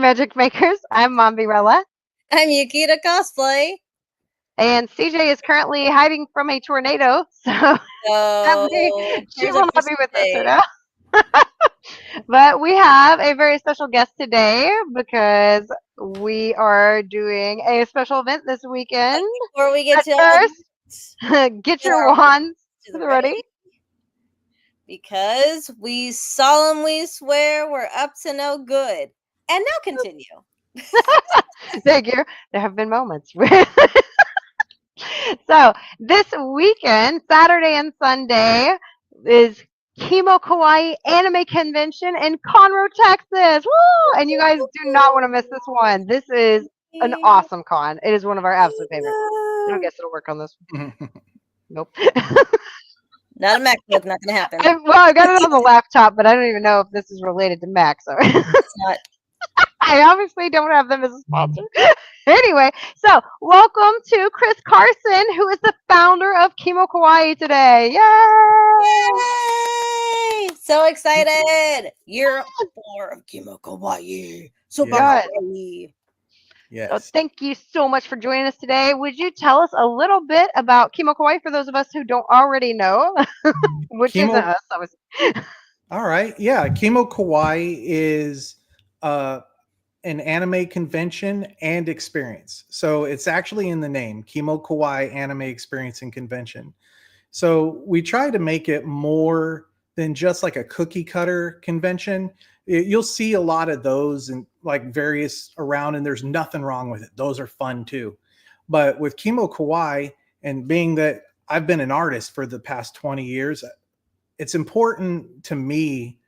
Magic Makers. I'm Momvirella. I'm Yukita Cosplay. And CJ is currently hiding from a tornado, so sadly, So she prayers will up for not be with us right today. now. But we have a very special guest today because we are doing a special event this But weekend. before we get But to all of first, that, get get your our wands to the ready. ready because we solemnly swear we're up to no good. And now continue. Thank you. There have been moments. So this weekend, Saturday and Sunday, is Kimo Kawaii Anime Convention in Conroe, Texas. Woo! And you guys do not want to miss this one. This is an awesome con. It is one of our absolute favorites. I don't guess it'll work on this. Nope. Not a MacBook, not gonna happen. I got it on the laptop, but I don't even know if this is related to Mac. So It's not. I obviously don't have them as a sponsor. Anyway, so welcome to Chris Carson, who is the founder of Kimo Kawaii today. Yay! Yay! So excited! Year 4 of Kimo Kawaii. Super Yes. kawaii. So Yes. thank you so much for joining us today. Would you tell us a little bit about Kimo Kawaii for those of us who don't already know? Which Kimo- isn't us. Obviously. All right. Yeah. Kimo Kawaii is an anime convention and experience. So it's actually in the name, Kimo Kawaii Anime Experience and Convention. So we try to make it more than just like a cookie cutter convention. You'll see a lot of those and like various around, and there's nothing wrong with it. Those are fun too. But with Kimo Kawaii, and being that I've been an artist for the past 20 years, it's important to me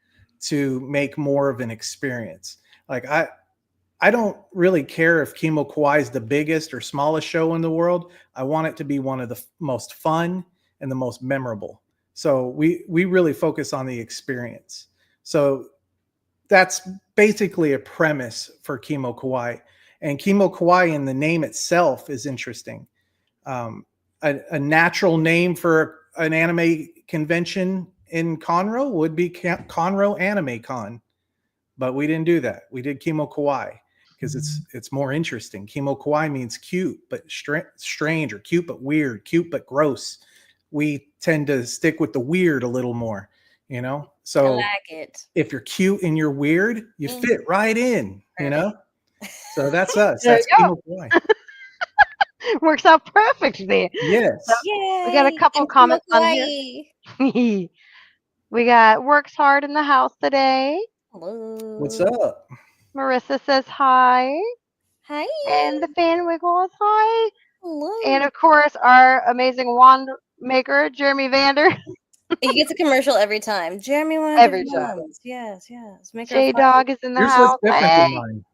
to make more of an experience. Like I don't really care if Kimo Kawaii is the biggest or smallest show in the world. I want it to be one of the most fun and the most memorable. So we really focus on the experience. So that's basically a premise for Kimo Kawaii. And Kimo Kawaii in the name itself is interesting. A natural name for an anime convention in Conroe would be Conroe Anime Con. But we didn't do that. We did Kimo Kawaii because it's more interesting. Kimo Kawaii means cute but strange, or cute but weird, cute but gross. We tend to stick with the weird a little more, you know? So I like it. if you're cute and you're weird, you fit right in, you know? So that's us. There That's you go. Kimo Kawaii. Works out perfectly. Yes. So Yay! we got a couple And Kimo comments on here. Kawaii. We got Works Hard in the house today. Hello. What's up? Marissa says hi. Hi. And the fan wiggles hi. Hello. And of course, our amazing wand maker, Jeremy Vander. He gets a commercial every time. Jeremy wanted Every the time. wands. Yes. Make her J Dog is in the Yours house. looks different than mine.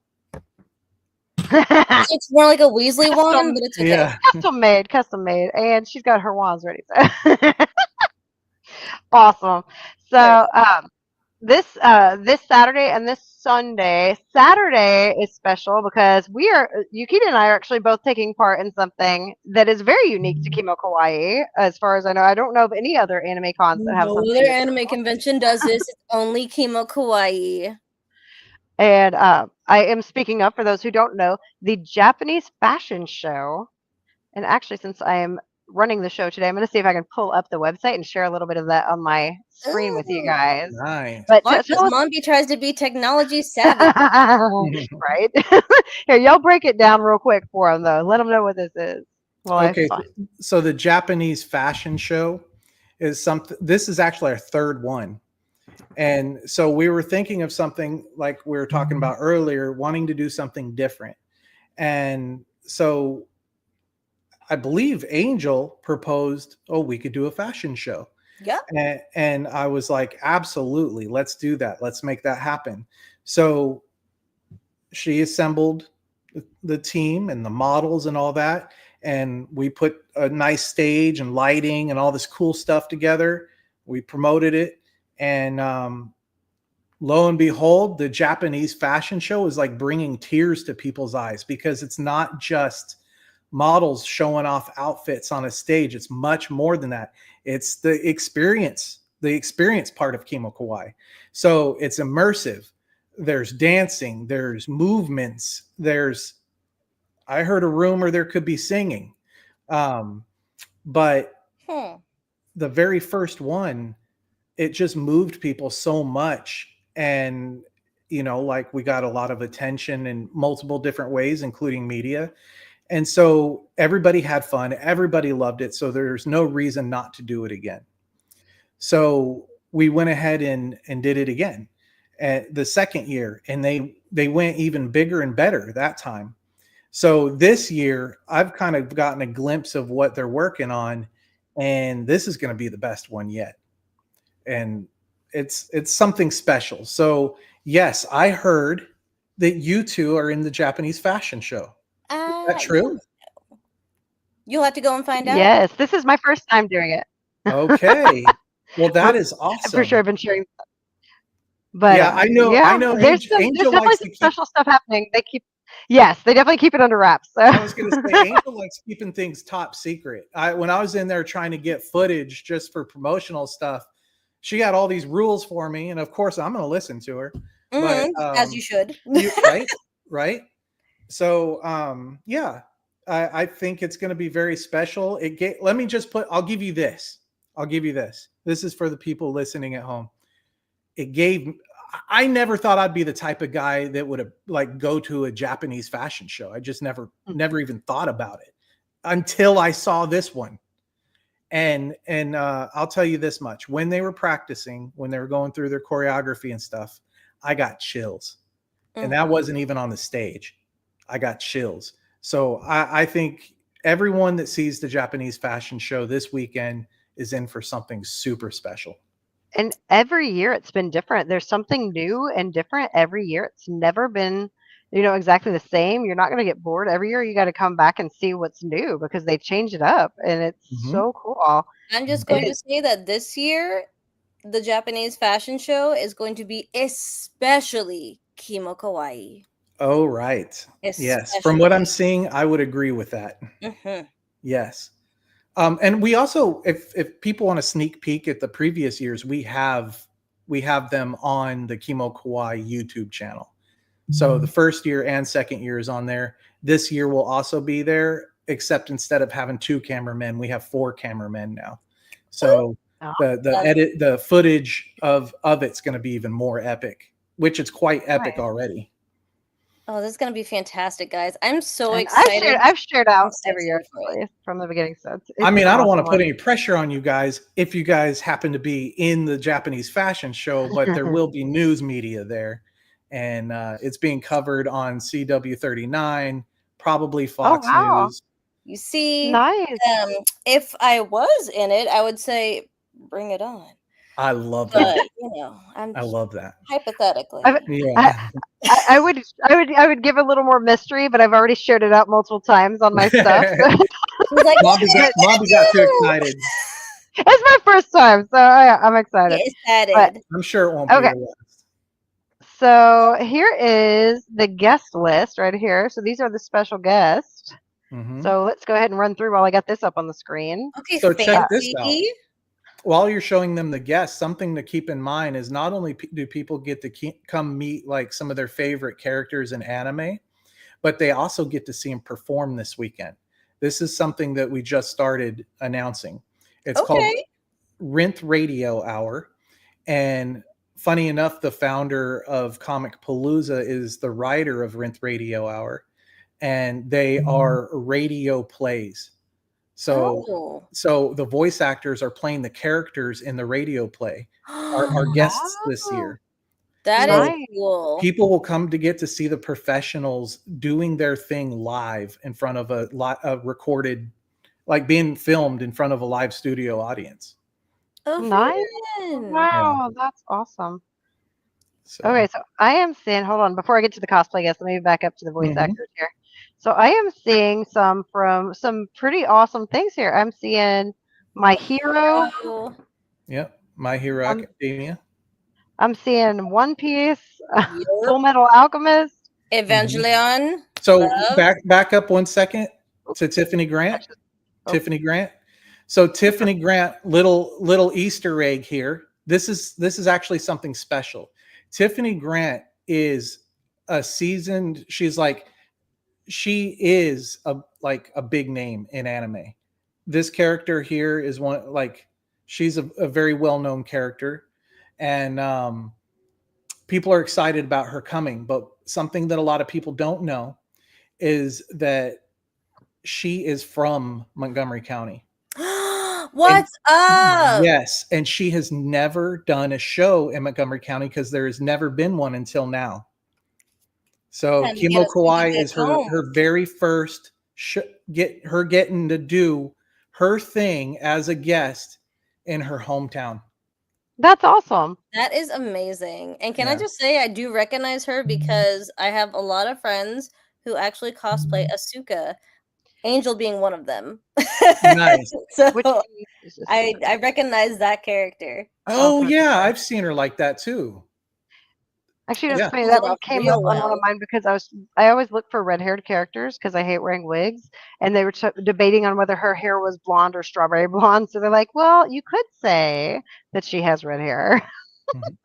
Hey. It's more like a Weasley Custom- wand, but it's okay. Yeah. Custom made. And she's got her wands ready. So. Awesome. So this Saturday and this Sunday. Saturday is special because Yukita and I are actually both taking part in something that is very unique to Kimo Kawaii, as far as I know. I don't know of any other anime cons that have No something. other anime convention does this. It's only Kimo Kawaii. And I am speaking up for those who don't know, the Japanese fashion show. And actually, since I am running the show today, I'm going to see if I can pull up the website and share a little bit of that on my screen with you guys. Nice. But Mombi tries to be technology savvy. Right? Here, y'all break it down real quick for them, though. Let them know what this is. Well, Okay, so the Japanese fashion show is something. This is actually our third one, and so we were thinking of something like we were talking about earlier, wanting to do something different. And so I believe Angel proposed, oh, we could do a fashion show. Yeah. And I was like, absolutely, let's do that. Let's make that happen. So she assembled the team and the models and all that. And we put a nice stage and lighting and all this cool stuff together. We promoted it. And lo and behold, the Japanese fashion show is like bringing tears to people's eyes, because it's not just models showing off outfits on a stage. It's much more than that. It's the experience part of Kimo Kawaii. So it's immersive. there's dancing, there's movements, I heard a rumor there could be singing. But the very first one, it just moved people so much. And, like we got a lot of attention in multiple different ways, including media. And so everybody had fun. Everybody loved it. So there's no reason not to do it again. So we went ahead and did it again at the second year. And they went even bigger and better that time. So this year, I've kind of gotten a glimpse of what they're working on. And this is going to be the best one yet. And it's something special. So yes, I heard that you two are in the Japanese fashion show. Is that true? You'll have to go and find out. Yes, this is my first time doing it. Okay. Well, that is awesome. For sure, I've been sharing. But yeah, I know. Yeah, I know. there's definitely some special stuff happening. Yes, they definitely keep it under wraps. So. I was going to say, Angel likes keeping things top secret. When I was in there trying to get footage just for promotional stuff, she got all these rules for me, and of course, I'm going to listen to her. But, as you should. Right. So, yeah, I think it's going to be very special. I'll give you this. This is for the people listening at home. I never thought I'd be the type of guy that would have go to a Japanese fashion show. I just never even thought about it until I saw this one. And I'll tell you this much: when they were practicing, when they were going through their choreography and stuff, I got chills, and that wasn't even on the stage. I got chills. So I think everyone that sees the Japanese fashion show this weekend is in for something super special. And every year it's been different. There's something new and different every year. It's never been, exactly the same. You're not going to get bored. Every year you got to come back and see what's new because they change it up, and it's so cool. I'm just going to say that this year, the Japanese fashion show is going to be especially Kimo Kawaii. Oh, right. Yes. From what I'm seeing, I would agree with that. Yes. And we also, if people want a sneak peek at the previous years, we have them on the Kimo Kawaii YouTube channel. So the first year and second year is on there. This year will also be there, except instead of having 2 cameramen, we have 4 cameramen now. So the footage of it's going to be even more epic, which it's quite epic already. Oh, this is going to be fantastic, guys. I'm so excited. I've shared out every year from the beginning. So I don't want to put any pressure on you guys if you guys happen to be in the Japanese fashion show, but there will be news media there. And it's being covered on CW39, probably Fox News. You see, nice. If I was in it, I would say, bring it on. I love that. I love that. Hypothetically, I would give a little more mystery, but I've already shared it out multiple times on my stuff. So. Mommy got too excited. It's my first time, so I'm excited. But I'm sure it won't be the last. So here is the guest list right here. So these are the special guests. So let's go ahead and run through while I got this up on the screen. Okay, so check this out. While you're showing them the guests, something to keep in mind is not only do people get to come meet some of their favorite characters in anime, but they also get to see them perform this weekend. This is something that we just started announcing. It's called Rinth Radio Hour. And funny enough, the founder of Comic Palooza is the writer of Rinth Radio Hour. And they are radio plays. So the voice actors are playing the characters in the radio play. Our guests this year. That is cool. People will come to get to see the professionals doing their thing live in front of a recorded, being filmed in front of a live studio audience. Oh, nice! Wow, that's awesome. Okay, so I am seeing. Hold on, before I get to the cosplay guests, let me back up to the voice actors here. So I am seeing some pretty awesome things here. I'm seeing My Hero. Yep, My Hero Academia. I'm seeing One Piece, Full Metal Alchemist, Evangelion. So back up 1 second to Tiffany Grant. Tiffany Grant. So Tiffany Grant, little Easter egg here. This is actually something special. Tiffany Grant is a seasoned. She is a big name in anime. This character here is one she's a very well known character, and people are excited about her coming. But something that a lot of people don't know is that she is from Montgomery County. What's up? Yes, and she has never done a show in Montgomery County because there has never been one until now. So Time to get Kimo us something Kawai back is her home. her very first getting to do her thing as a guest in her hometown. That's awesome. That is amazing. And can I Yeah. just say, I do recognize her because I have a lot of friends who actually cosplay Asuka, Angel being one of them. Nice. So Which piece is this? I recognize that character. Oh Awesome. yeah, I've seen her like that too. Actually, that's Yeah. funny. Pulled That it one off came real up on one of well. mine because I always look for red-haired characters because I hate wearing wigs, and they were debating on whether her hair was blonde or strawberry blonde. So they're like, "Well, you could say that she has red hair." Mhm.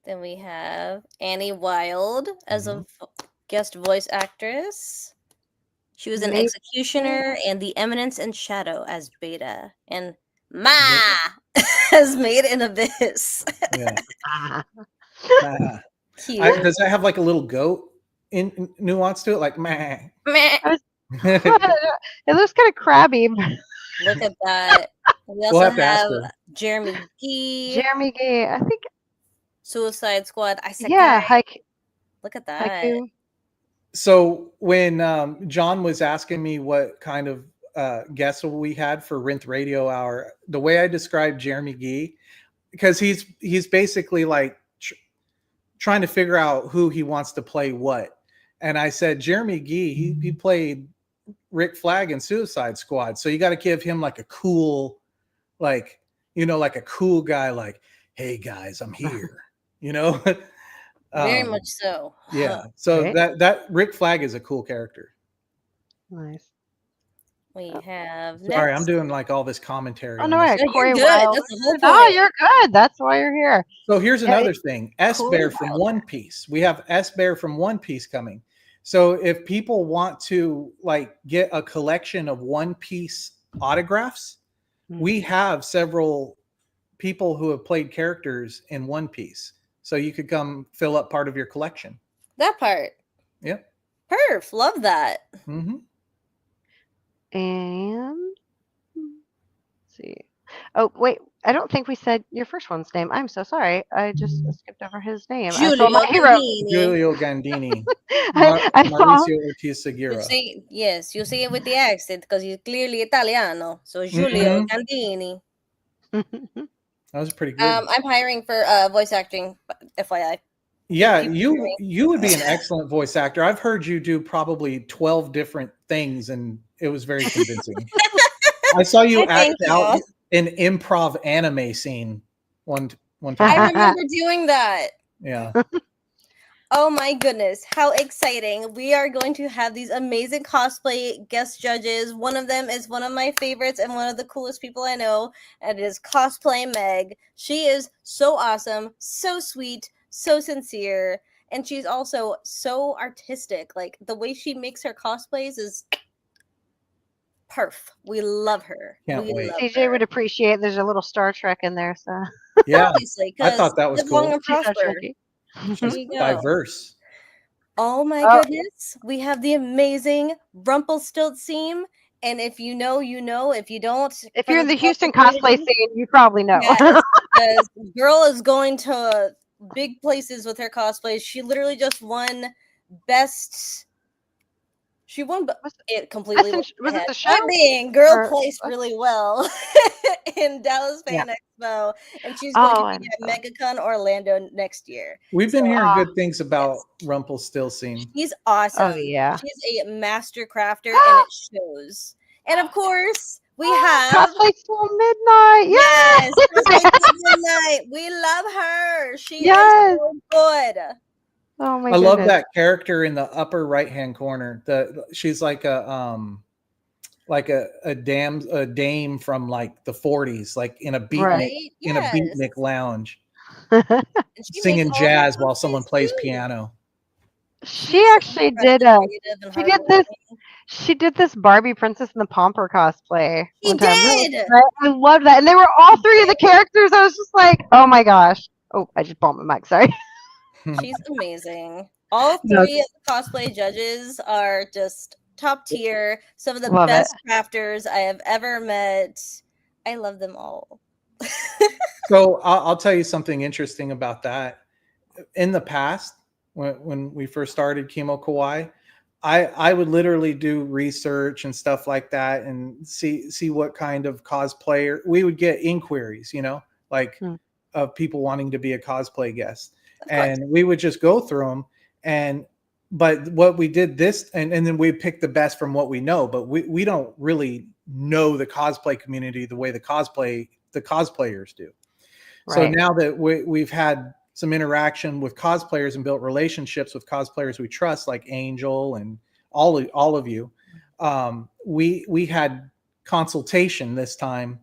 Then we have Annie Wilde as Mhm. a guest voice actress. She was an Maybe. executioner and the Eminence and Shadow as Beta, and Ma as Made in Abyss. Yeah. Ah. Cute. Does that have like a little goat in nuance to it? Like meh. Meh. It looks kind of crabby. Look at that. We We'll also have to ask have her. Jeremy Gee, Jeremy Gay, I think. Suicide Squad, Isekai. Yeah, Look at that. haiku. So when John was asking me what kind of guests we had for Rinth Radio Hour, the way I described Jeremy Gee, because he's basically like trying to figure out who he wants to play what, and I said Jeremy Gee, he played Rick Flag in Suicide Squad, so you got to give him like a cool, like like a cool guy, like hey guys, I'm here, you know. Very much so. Yeah. So Right. that Rick Flag is a cool character. Nice. We have Sorry, I'm next. doing like all this commentary Oh on no, this. right, No, you're Corey good. Wilder. That's the whole No, point. you're good. That's why you're here. So here's Yeah, another thing. S Bear from Wilder. One Piece. We have S Bear from One Piece coming. So if people want to like get a collection of One Piece autographs, we have several people who have played characters in One Piece. So you could come fill up part of your collection. That part. Yep. Perf. Love that. Mm-hmm. And let's see. Oh wait, I don't think we said your first one's name. I'm so sorry. I just skipped over his name. I saw Giulio my hero. Gandini. Giulio Gandini. I saw. Mauricio Ortiz You Segura. say yes. You say it with the accent because he's clearly Italiano. So Giulio Mhm. Gandini. That was pretty good. I'm hiring for voice acting. FYI. Yeah, keep you would be an excellent voice actor. I've heard you do probably 12 different things, and it was very convincing. I saw you Why, thank act out you. an improv anime scene one I time. remember doing that. Yeah. Oh my goodness, how exciting. We are going to have these amazing cosplay guest judges. One of them is one of my favorites and one of the coolest people I know, and it is Cosplay Meg. She is so awesome, so sweet, so sincere, and she's also so artistic. Like the way she makes her cosplays is perf. We love her. Can't we wait. love CJ her. would appreciate. There's a little Star Trek in there, so Yeah. Obviously, I 'cause thought that was live long cool. and she's so prosper. Trekkie. There She's you go. diverse. Oh my Oh. goodness. We have the amazing Rumpelstiltskin. And if you know, you know. If you don't, If for you're in the Houston community, cosplay scene, you probably know. yes, because girl is going to big places with her cosplays. She literally just won best. She won it completely. Was it the show? Point being, girl Or- placed really well in Dallas Fan Expo, and she's going to be at MegaCon Orlando next year. We've been So, hearing good things about Rumpelstiltskin. she's awesome. Oh yeah. She's a master crafter, and it shows. And of course, we have Cosplay till midnight. yes, Yes. Cosplay Till Midnight. We love her. She Yes. is so good. Oh my I goodness. love that character in the upper right hand corner. She's like a dame from like the 40s, like in a beatnik Right. Right? in a Yes. beatnik lounge. And she makes singing all the jazz while someone cosplays plays too. piano. She She's so actually did incredibly creative and she did hardworking. this she did this Barbie Princess and the Pomper cosplay She one time. did. I loved that. And they were all three of the characters. I was just like, oh my gosh. Oh, I just bumped my mic, sorry. She's amazing. All No, three of the cosplay judges are just top tier. Some of the love it. best crafters I have ever met. I love them all. So I'll tell you something interesting about that. In the past, when we first started Kimo Kawaii, I would literally do research and stuff like that and see what kind of cosplayer we would get inquiries, like Hmm. of people wanting to be a cosplay guest, Of course. and we would just go through them. And but what we did this, and then we pick the best from what we know, but we don't really know the cosplay community the way the cosplayers do. So Right. now that we've had some interaction with cosplayers and built relationships with cosplayers we trust, like Angel and all of you, we had consultation this time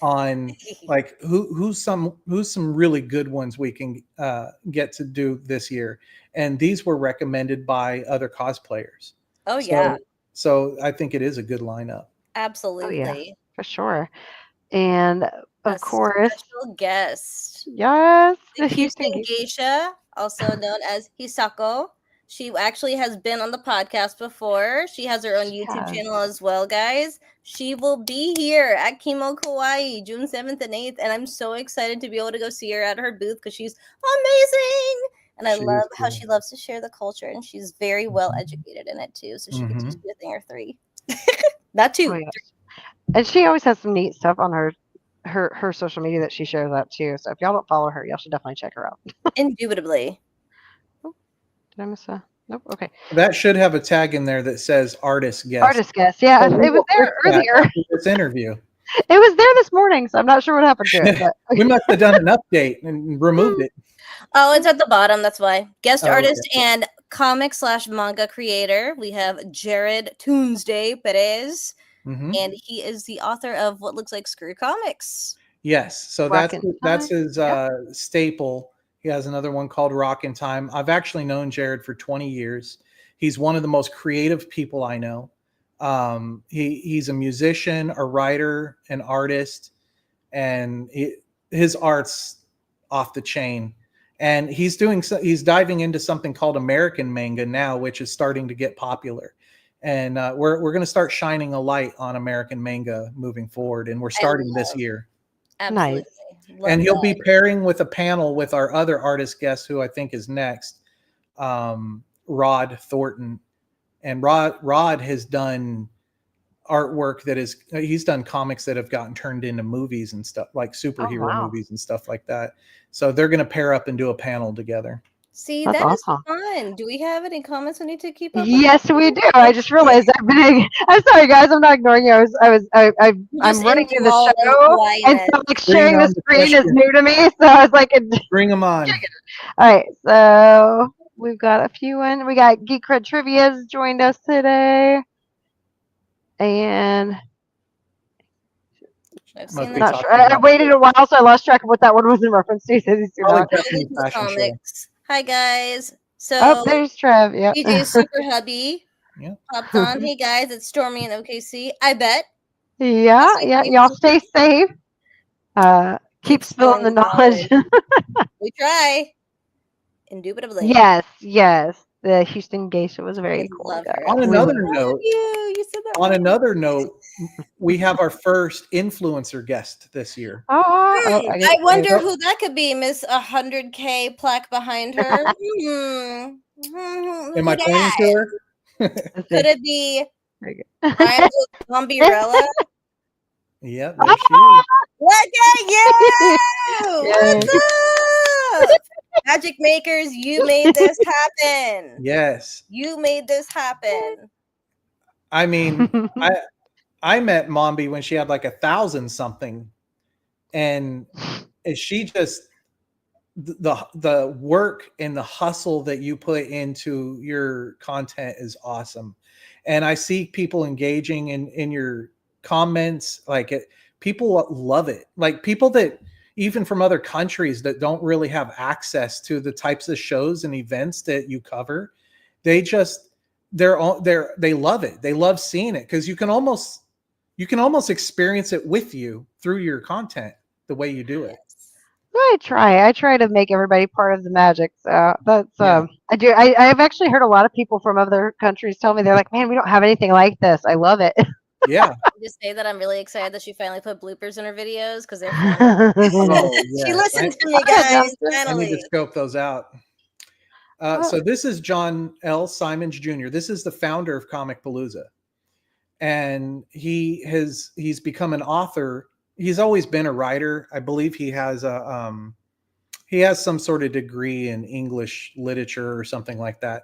on like who's some really good ones we can get to do this year, and these were recommended by other cosplayers. Oh yeah, So I think it is a good lineup. Oh yeah, absolutely. for sure. And A of course, special guest. yes, The the Houston Houston Geek. Geisha, also known as Hisako. She actually has been on the podcast before. She has her own YouTube Yes. channel as well, guys. She will be here at Kimo Kawaii June 7th and 8th, and I'm so excited to be able to go see her at her booth because she's amazing. And I She is love how cool. she loves to share the culture, and she's very well Mhm. educated in it too. So she could Mhm. just be a thing or three. Not Oh two. yeah. And she always has some neat stuff on her social media that she shares out too. So if y'all don't follow her, y'all should definitely check her out. Indubitably. Oh, did I miss a? Nope. Okay. That should have a tag in there that says artist guest. Artist guest. Yeah, So we it was will fix there that earlier. after this interview. It was there this morning, so I'm not sure what happened to it. But We must have done an update and removed it. Oh, it's at the bottom. That's why. Guest Oh, artist okay. and comic/manga creator. We have Jared Tuesday Perez, Mhm. and he is the author of what looks like Screw Comics. Yes. So that's rocking that's time. his Yep. staple. He has another one called Rock in Time. I've actually known Jared for 20 years. He's one of the most creative people I know. He's a musician, a writer, an artist, and his art's off the chain. And he's diving into something called American manga now, which is starting to get popular. And we're going to start shining a light on American manga moving forward, and we're I starting this love, year. absolutely Nice. love And he'll that. be pairing with a panel with our other artist guest, who I think is next, Rod Thornton. And Rod has done artwork he's done comics that have gotten turned into movies and stuff, like Oh superhero wow, movies and stuff like that. So they're going to pair up and do a panel together. See, that's that is awesome. fun. Do we have any comments we need to keep up with? Yes, we do. I just realized I've been. I'm sorry, guys. I'm not ignoring you. You I'm just running through the enthralled in show, and Hawaiian. so like Bring sharing the on the screen is question. new to me. So I was like, Bring them on. all right. So we've got a few in. We got Geek Cred Trivia's joined us today, and I've Must seen be them. not sure. talking I about waited a while, so I lost track of what that one was in reference to. So these two probably not. Captain This is Fashion Show. comics. Hi guys. Oh, So there's Trev. Yep. DJ Super Hubby Yeah. popped on. Hey guys, it's Stormy in OKC. I bet. Yeah, Awesome. yeah. Thanks. Y'all stay safe. Keep Keep spilling the spilling the knowledge. knowledge. We try. Indubitably. Yes, yes. The Houston Geisha was very I cool, love her. guys. On We another love. note, You said that on right. another note, we have our first influencer guest this year. Oh, I I get. wonder who that could be, Miss 100K plaque behind her. Am Who I pointing that? to her? Let's Could see. it be Very good. Rhymes with Zombierella? Yeah, there she is. Look at you! Yay. What's up? Magic Makers, you made this happen. Yes. You made this happen. I mean, I met Mombi when she had like 1,000 something, and she just the work and the hustle that you put into your content is awesome. And I see people engaging in your comments, like people love it. Like people that even from other countries that don't really have access to the types of shows and events that you cover. They just they love it. They love seeing it because you can almost experience it with you through your content the way you do it. I try to make everybody part of the magic. So that's Yeah. I do. I've actually heard a lot of people from other countries tell me they're like, man, we don't have anything like this. I love it. Yeah. Just say that I'm really excited that she finally put bloopers in her videos because they're fun. Oh, She yes. listened to me, I got guys. dumpster. I need to Finally. scope those out. Oh, So this is John L. Simons Jr. This is the founder of Comic Palooza, and he's become an author. He's always been a writer. I believe he has some sort of degree in English literature or something like that.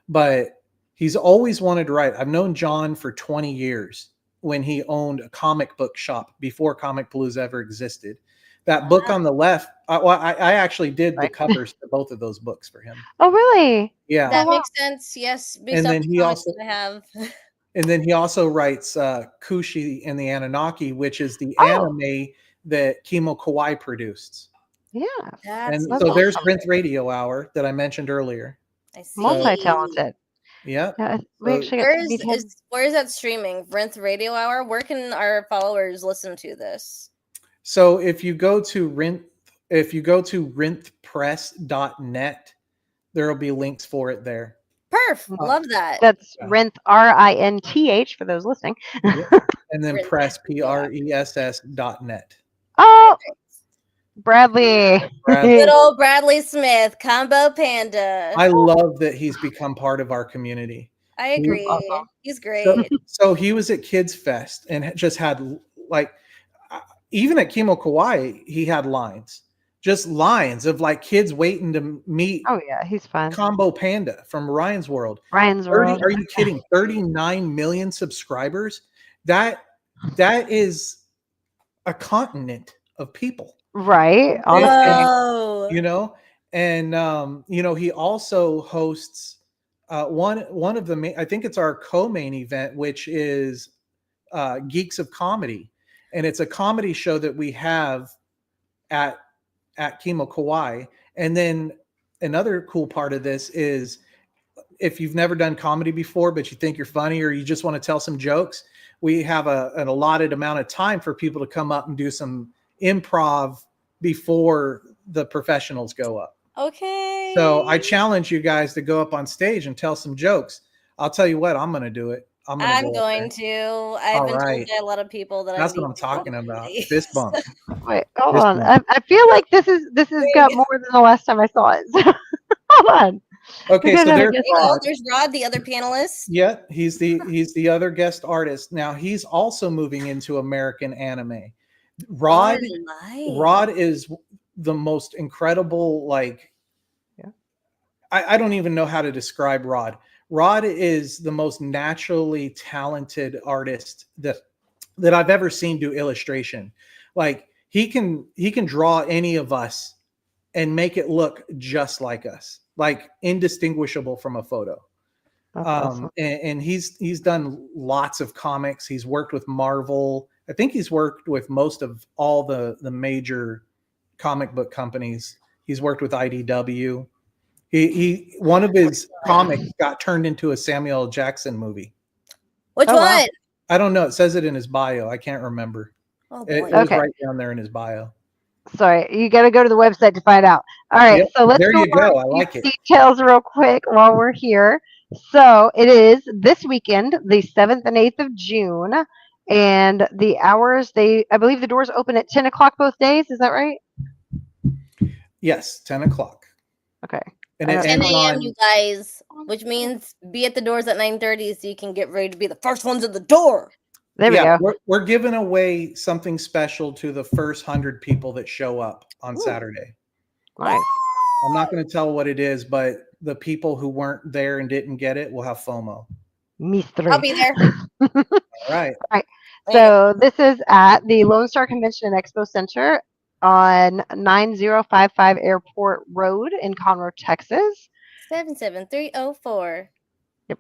But he's always wanted to write. I've known John for 20 years when he owned a comic book shop before Comic Palooza ever existed. That book on the left, I actually did the Right. covers to both of those books for him. oh, really? Yeah. That wow. makes sense. Yes, based And off then the he comics also that I have. and then he also writes Kushi and the Anunnaki, which is the Oh, anime that Kimo Kawaii produced. yeah. That's And That's so there's awesome. Rinth Radio Hour that I mentioned earlier. I see. Multi-talented. Yeah. Yeah, we So, actually got to meet him. Where is that streaming? Rinth Radio Hour. Where can our followers listen to this? so if you go to rinthpress.net, there'll be links for it there. Perf. Love that. That's Yeah. Rinth RINTH for those listening. Yep. And then Rinth press Radio Hour. PRESS.net. Oh, Bradley. Good old Bradley Smith, Combo Panda. I love that he's become part of our community. I agree. awesome. He's great. So he was at Kids Fest and just had like, even at Kimo Kawaii, he had lines, just lines of like kids waiting to meet Oh yeah, he's fun. Combo Panda from Ryan's World. Ryan's 30, World. are you kidding? 39 million subscribers. That is a continent of people. Right. Honestly. Whoa. You know, and you know, he also hosts one of the I think it's our co-main event, which is Geeks of Comedy, and it's a comedy show that we have at Kimo Kawaii. And then another cool part of this is if you've never done comedy before, but you think you're funny or you just want to tell some jokes, we have an allotted amount of time for people to come up and do some improv before the professionals go up. Okay. So I challenge you guys to go up on stage and tell some jokes. I'll tell you what, I'm going to do it. I'm going to. I've been told by a lot of people that that's I what I'm need to talking go. about. Fist bump. Wait, hold Fist on. bump. I feel like this has got more than the last time I saw it. Hold on. Okay, We got so another there's guest Rod. There's Rod, the other panelist. Yeah, he's the other guest artist. Now he's also moving into American anime. Rod is the most incredible, like, Yeah. I don't even know how to describe Rod. Rod is the most naturally talented artist that I've ever seen do illustration. Like he can draw any of us and make it look just like us, like indistinguishable from a photo. That's awesome. And he's done lots of comics. He's worked with Marvel. I think he's worked with most of all the major comic book companies. He's worked with IDW. He one of his comics got turned into a Samuel L. Jackson movie. Which one? Wow. I don't know. It says it in his bio. I can't remember. Oh, It boy. was Okay. right down there in his bio. Sorry, you got to go to the website to find out. All right, Yep, so let's there go you over go. a I few like it. details real quick while we're here. So it is this weekend, the 7th and 8th of June, and the hours I believe the doors open at 10 o'clock both days. Is that right? Yes, 10 o'clock. Okay. And I it don't 10 ends know. a.m. on you guys, which means be at the doors at 9:30 so you can get ready to be the first ones at the door. There we go. We're giving away something special to the first 100 people that show up on Ooh. Saturday. Nice. I'm not going to tell what it is, but the people who weren't there and didn't get it will have FOMO. Mystery. I'll be there. All right. So this is at the Lone Star Convention and Expo Center on 9055 Airport Road in Conroe, Texas. 77304. Yep.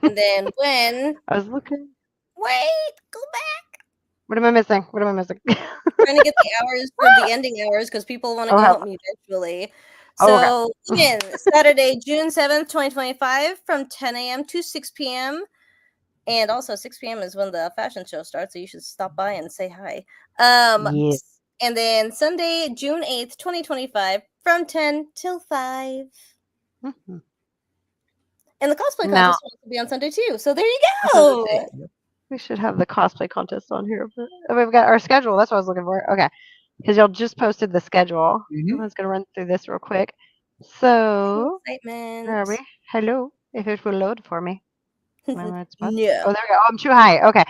And then when I was looking. wait, go back. What am I missing? What am I missing? Trying to get the hours for the ending hours because people want to Oh, go how- help me virtually. Oh, okay. So, again, Saturday, June 7th, 2025, from 10 a.m. to 6 p.m. And also 6 p.m. is when the fashion show starts, so you should stop by and say hi. Yes. And then Sunday, June 8th, 2025, from 10 till 5. Mhm. And the cosplay Now- contest will also be on Sunday too. So there you I was gonna go. say, we should have the cosplay contest on here. But we've got our schedule. That's what I was looking for. Okay. Because y'all just posted the schedule. Mhm. I was going to run through this real quick. So, Excitement. where are we? Hello. If it will load for me. Am I in the right spot? Yeah. Oh, there we go. Oh, I'm too high. Okay.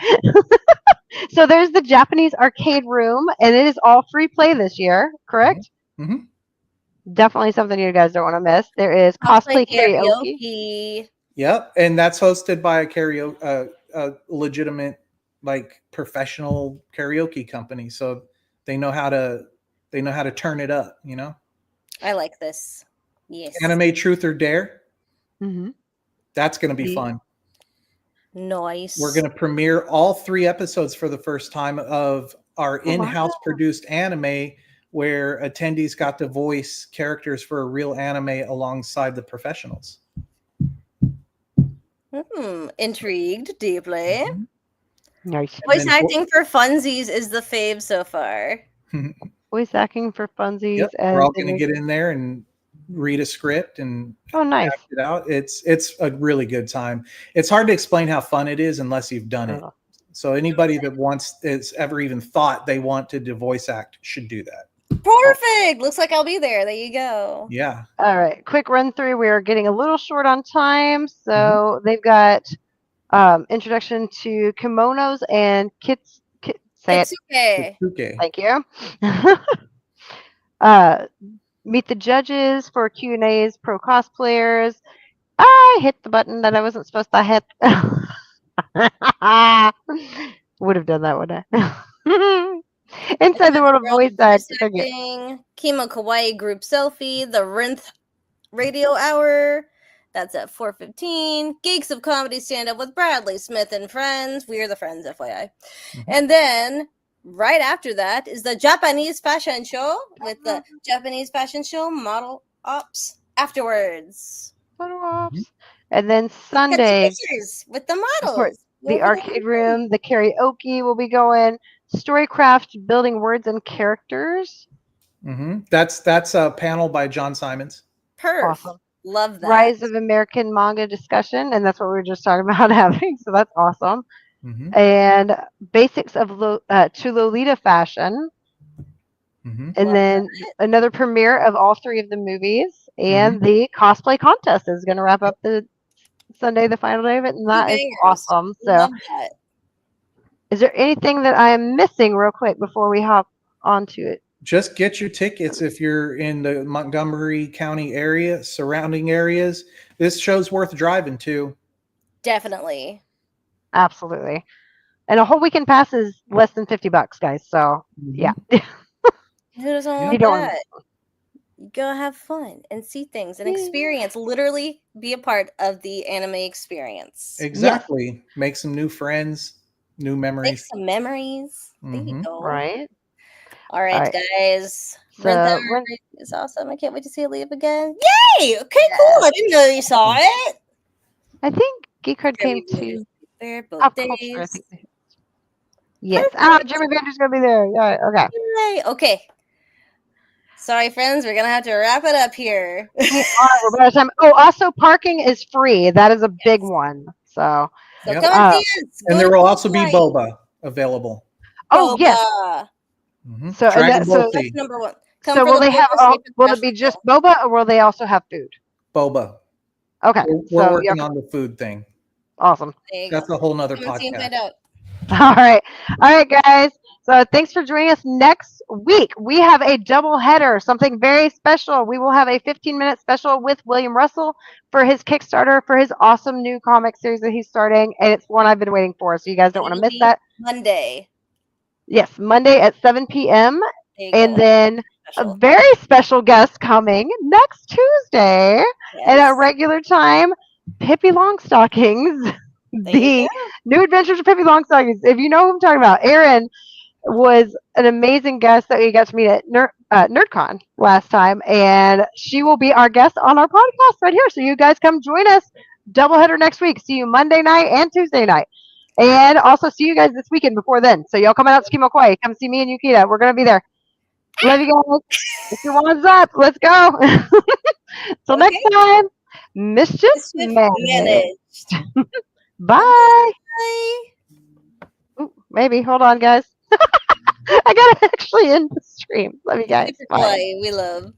So there's the Japanese arcade room, and it is all free play this year, correct? Mhm. Definitely something you guys don't want to miss. There is cosplay karaoke. karaoke. Yep, and that's hosted by a karaoke, a legitimate, like professional karaoke company. So they know how to turn it up. You know, I like this. Yes. Anime Truth or Dare. Mm-hmm. That's going to be Yeah. fun. Nice. We're going to premiere all 3 episodes for the first time of our Oh, wow. in-house produced anime, where attendees got to voice characters for a real anime alongside the professionals. Intrigued deeply. Nice. Voice then- acting for funsies is the fave so far. Voice acting for funsies. Yep, and we're all then going to get in there and read a script and Oh, nice. act it out. It's a really good time. It's hard to explain how fun it is unless you've done it. Oh. So anybody that has ever even thought they wanted to voice act should do that. Perfect. Looks like I'll be there. There you go. Yeah. All right, quick run through. We are getting a little short on time, so Mm-hmm. they've got introduction to kimonos and say it. Kitsuke. Okay. Thank you. Meet the judges for Q&As, pro cosplayers. I hit the button that I wasn't supposed to hit. Would have done that, wouldn't I? Inside the world of voice acting. Kimo Kawaii group selfie. The Rinth radio hour. That's at 4:15. Geeks of Comedy stand up with Bradley Smith and friends. We are the friends, FYI. Mhm. And then right after that is the Japanese fashion show with the Japanese fashion show model ops afterwards. Photo ops. And then Sunday, Get the pictures with the of course, models. the arcade room, the karaoke will be going. Storycraft, building words and characters. Mm-hmm. That's a panel by John Simons. Perf. Awesome. Love that. Rise of American manga discussion, and that's what we were just talking about having. So that's awesome. Mm-hmm. And basics of to Lolita fashion, Mm-hmm. and Love then another premiere of all 3 of the movies, and the cosplay contest is going to wrap up the Sunday, the final day of it, and that is bangers. awesome. So, Love that. is there anything that I am missing, real quick, before we hop onto it? Just get your tickets if you're in the Montgomery County area, surrounding areas. This show's worth driving to. Definitely. Absolutely. And a whole weekend pass is less than $50, guys. So, yeah. Who doesn't Yeah. want You don't- that? You go have fun and see things and experience. Literally be a part of the anime experience. Exactly. Make some new friends, new Make memories. some memories. There you Mhm. go. Right. All right, All right. guys. So, Rent when- is awesome. I can't wait to see it leave again. Yay! Okay, cool. I didn't know you saw it. I think Geek Card Jimmy came Vander's to there both pop days. culture. I think. Yes. Oh, Jimmy Vander's gonna be there. Yeah. Okay. Yay. Okay. Sorry, friends. We're gonna have to wrap it up here. We're about out of time. Oh, also parking is free. That is a big one. So. So Yep. come and see us. And Go there to will also be Kawaii. boba available. Oh yes. Boba. Mhm. So, and Dragon that- Ball so- Z. That's number one. So will they have? Will it be just just boba, or will they also have food? Boba. Okay. We're So working yeah, on the food thing. awesome. There you go. That's a whole nother Come and see and podcast. find out. All right, guys. So thanks for joining us. Next week we have a double header, something very special. We will have a 15-minute special with William Russell for his Kickstarter for his awesome new comic series that he's starting, and it's one I've been waiting for. So you guys don't want to miss that. Monday. Yes, Monday at 7 p.m. There you And go. then a Special. very special guest coming next Tuesday at Yes. our regular time. Pippi Longstockings, There you The go. New Adventures of Pippi Longstocking. If you know who I'm talking about, Erin was an amazing guest that we got to meet at NerdCon last time, and she will be our guest on our podcast right here. So you guys come join us. Doubleheader next week. See you Monday night and Tuesday night. And also see you guys this weekend before then. So y'all come out to Kimo Kawaii. Come see me and Yukita. We're going to be there. Love you guys. Put your wands up. Let's go. Till next Okay. time, mischief Mischief managed. managed. Bye. Bye. Ooh, maybe. Hold on, guys. I got to actually end the stream. Love you guys. Super Bye. kawaii. We love.